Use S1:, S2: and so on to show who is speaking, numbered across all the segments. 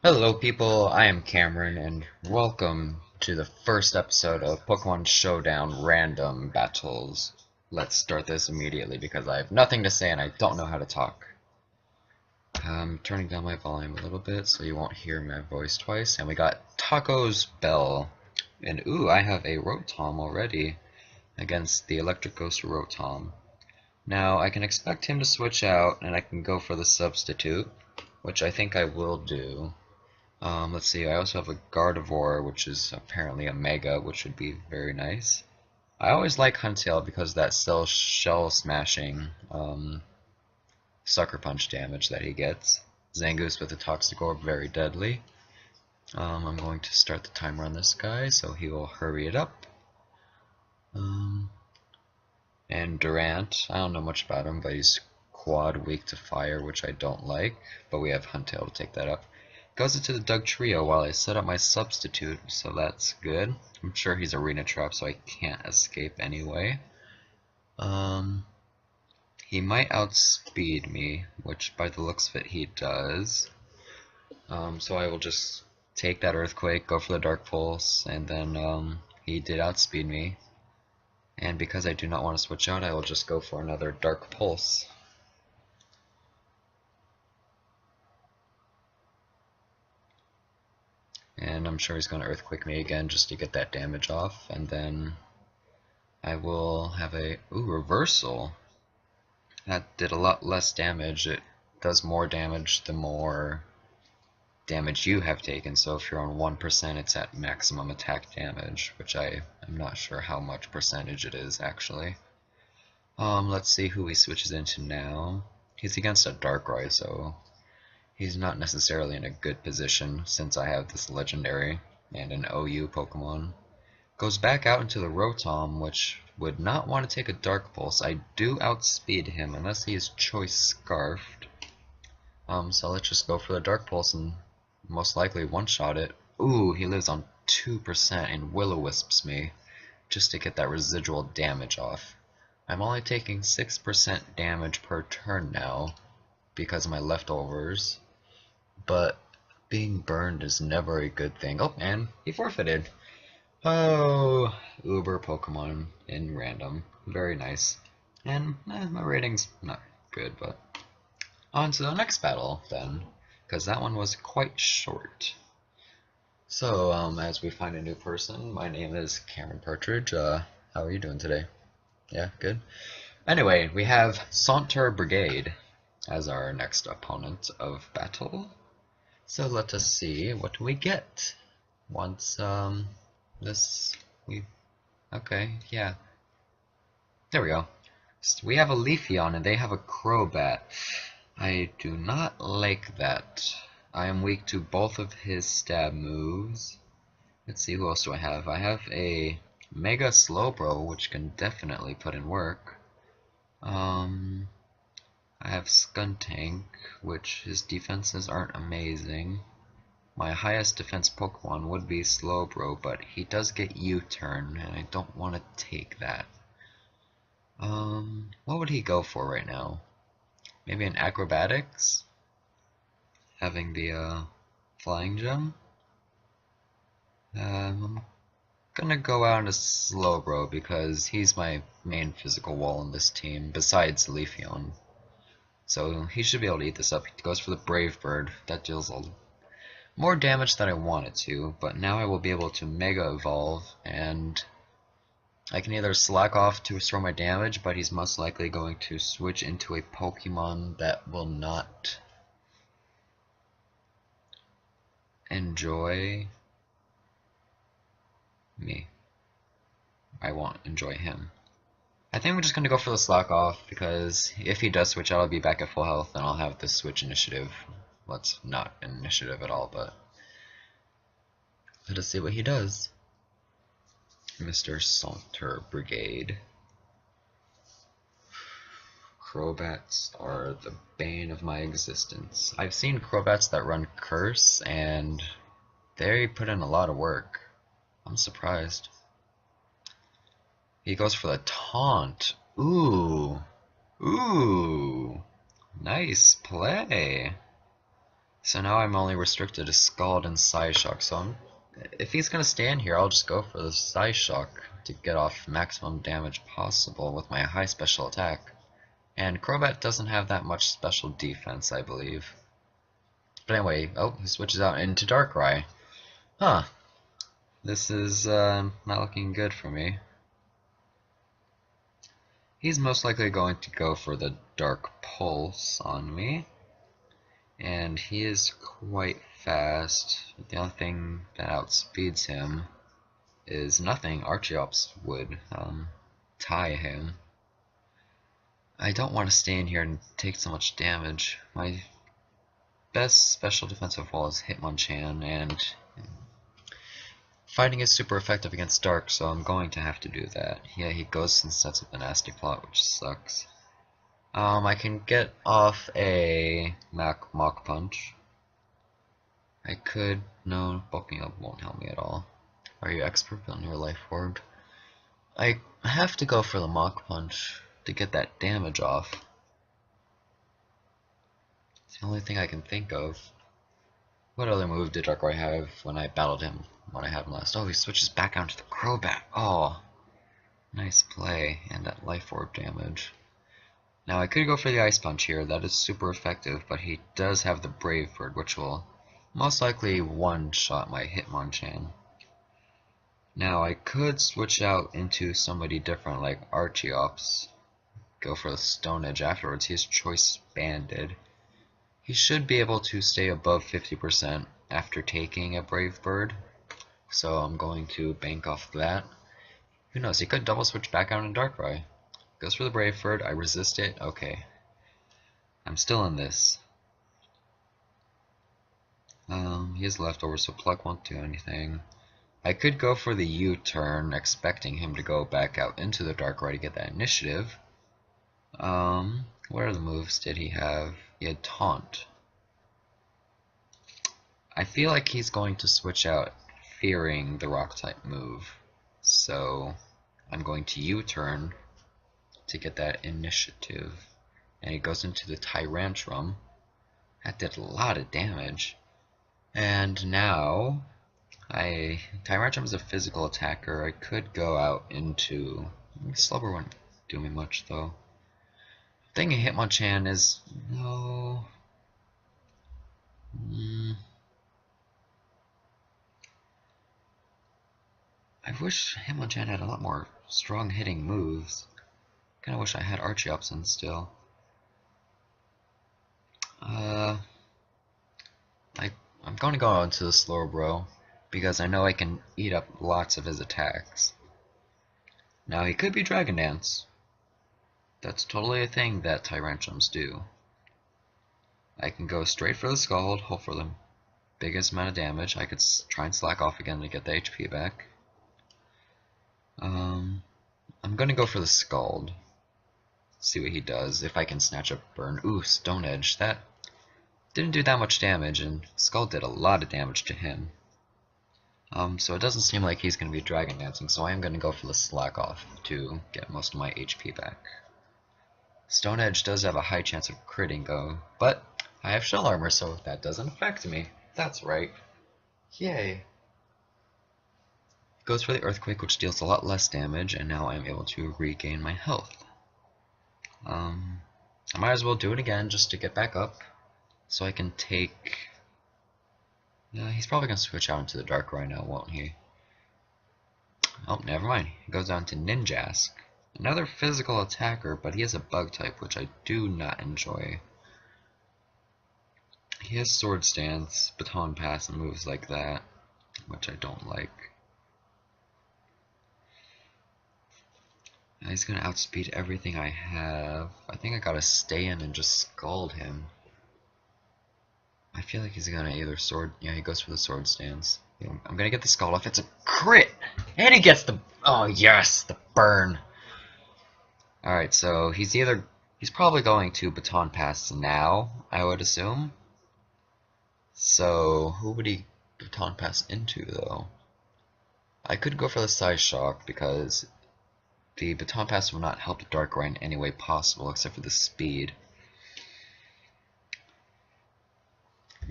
S1: Hello people, I am Cameron and welcome to the first episode of Pokemon Showdown Random Battles. Let's start this immediately because I have nothing to say and I don't know how to talk. I'm turning down my volume a little bit so you won't hear my voice twice. And we got Taco's Bell. And ooh, I have a Rotom already against the Electric Ghost Rotom. Now I can expect him to switch out and I can go for the substitute, which I think I will do. Let's see, I also have a Gardevoir, which is apparently a Mega, which would be very nice. I always like Huntail because that shell smashing Sucker Punch damage that he gets. Zangoose with a Toxic Orb, very deadly. I'm going to start the timer on this guy, so he will hurry it up. And Durant, I don't know much about him, but he's quad weak to fire, which I don't like, but we have Huntail to take that up. Goes into the Doug Trio while I set up my substitute, so that's good. I'm sure he's Arena Trap, so I can't escape anyway. He might outspeed me, which by the looks of it he does. So I will just take that Earthquake, go for the Dark Pulse, and then he did outspeed me. And because I do not want to switch out, I will just go for another Dark Pulse. And I'm sure he's going to Earthquake me again just to get that damage off. And then I will have a reversal. That did a lot less damage. It does more damage the more damage you have taken. So if you're on 1%, it's at maximum attack damage, which I am not sure how much percentage it is actually. Let's see who he switches into now. He's against a Darkrai, so he's not necessarily in a good position since I have this legendary and an OU Pokemon. Goes back out into the Rotom, which would not want to take a Dark Pulse. I do outspeed him unless he is Choice Scarfed. So let's just go for the Dark Pulse and most likely one-shot it. Ooh, he lives on 2% and Will-O-Wisps me just to get that residual damage off. I'm only taking 6% damage per turn now because of my leftovers, but being burned is never a good thing. Oh, and he forfeited. Oh, Uber Pokemon in random. Very nice. And my rating's not good, but on to the next battle then, because that one was quite short. So, as we find a new person, my name is Cameron Partridge. How are you doing today? Yeah, good. Anyway, we have Saunter Brigade as our next opponent of battle. So let us see what we get once okay, yeah. There we go. So we have a Leafeon and they have a Crobat. I do not like that. I am weak to both of his stab moves. Let's see, who else do I have? I have a Mega Slowbro, which can definitely put in work. I have Skuntank, which his defenses aren't amazing. My highest defense Pokemon would be Slowbro, but he does get U-turn, and I don't want to take that. What would he go for right now? Maybe an Acrobatics? Having the Flying Gem? I'm gonna go out as Slowbro because he's my main physical wall in this team, besides Leafeon. So he should be able to eat this up. He goes for the Brave Bird. That deals more damage than I want it to, but now I will be able to Mega Evolve, and I can either slack off to restore my damage, but he's most likely going to switch into a Pokemon that will not enjoy me. I won't enjoy him. I think we're just going to go for the slack off, because if he does switch out, I'll be back at full health, and I'll have this switch initiative. Well, it's not an initiative at all, but let us see what he does. Mr. Saunter Brigade. Crobats are the bane of my existence. I've seen Crobats that run Curse, and they put in a lot of work. I'm surprised. He goes for the Taunt. Ooh. Ooh. Nice play. So now I'm only restricted to Scald and Psyshock, so if he's gonna stand here, I'll just go for the Psyshock to get off maximum damage possible with my high special attack. And Crobat doesn't have that much special defense, I believe. But anyway, oh, he switches out into Darkrai. Huh. This is not looking good for me. He's most likely going to go for the Dark Pulse on me. And he is quite fast. The only thing that outspeeds him is nothing. Archeops would tie him. I don't want to stay in here and take so much damage. My best special defensive wall is Hitmonchan, and fighting is super effective against Dark, so I'm going to have to do that. Yeah, he goes and sets up a nasty plot, which sucks. I can get off a Mach Punch. I could... no, bulking up won't help me at all. Are you expert on your life orb? I have to go for the Mach Punch to get that damage off. It's the only thing I can think of. What other move did Darkrai have when I battled him when I had him last? Oh, he switches back onto the Crobat. Oh, nice play. And that life orb damage. Now I could go for the Ice Punch here. That is super effective, but he does have the Brave Bird, which will most likely one-shot my Hitmonchan. Now I could switch out into somebody different like Archeops. Go for the Stone Edge afterwards. He has Choice Banded. He should be able to stay above 50% after taking a Brave Bird. So I'm going to bank off that. Who knows, he could double switch back out in Darkrai. Goes for the Brave Bird, I resist it, okay. I'm still in this. He has leftovers, so Pluck won't do anything. I could go for the U-turn, expecting him to go back out into the Darkrai to get that initiative. What other moves did he have? He had Taunt. I feel like he's going to switch out fearing the Rock-type move. So I'm going to U-turn to get that initiative. And he goes into the Tyrantrum. That did a lot of damage. And now, Tyrantrum is a physical attacker. I could go out into... Slubber wouldn't do me much though. Thing Hitmonchan is... no... I wish Hitmonchan had a lot more strong hitting moves. Kinda wish I had Archeops in still. I'm going to go out into the Slowbro because I know I can eat up lots of his attacks. Now he could be Dragon Dance. That's totally a thing that Tyrantrums do. I can go straight for the Scald, hope for the biggest amount of damage. I could try and slack off again to get the HP back. I'm going to go for the Scald. See what he does, if I can snatch up Burn. Ooh, Stone Edge. That didn't do that much damage, and Scald did a lot of damage to him. So it doesn't seem like he's going to be Dragon Dancing, so I am going to go for the Slack Off to get most of my HP back. Stone Edge does have a high chance of critting though, but I have Shell Armor, so that doesn't affect me. That's right. Yay. Goes for the Earthquake, which deals a lot less damage, and now I'm able to regain my health. I might as well do it again just to get back up, so I can take... he's probably going to switch out into the Darkrai now, won't he? Oh, never mind. He goes on to Ninjask. Another physical attacker, but he has a bug type, which I do not enjoy. He has Sword Stance, Baton Pass, and moves like that, which I don't like. He's going to outspeed everything I have. I think I gotta stay in and just Scald him. I feel like he's going to either Sword... yeah, he goes for the Sword Stance. I'm going to get the Scald off. It's a crit! And he gets the... oh, yes! The burn! Alright, so he's probably going to Baton Pass now, I would assume. So, who would he Baton Pass into, though? I could go for the Psyshock, because the Baton Pass will not help the Darkrai in any way possible, except for the speed.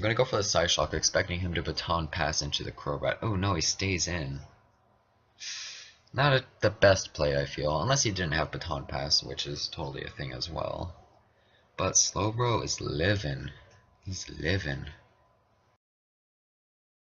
S1: I'm gonna go for the Side Shock, expecting him to Baton Pass into the Crobat. Oh no, he stays in. Not the best play, I feel, unless he didn't have Baton Pass, which is totally a thing as well. But Slowbro is living. He's living.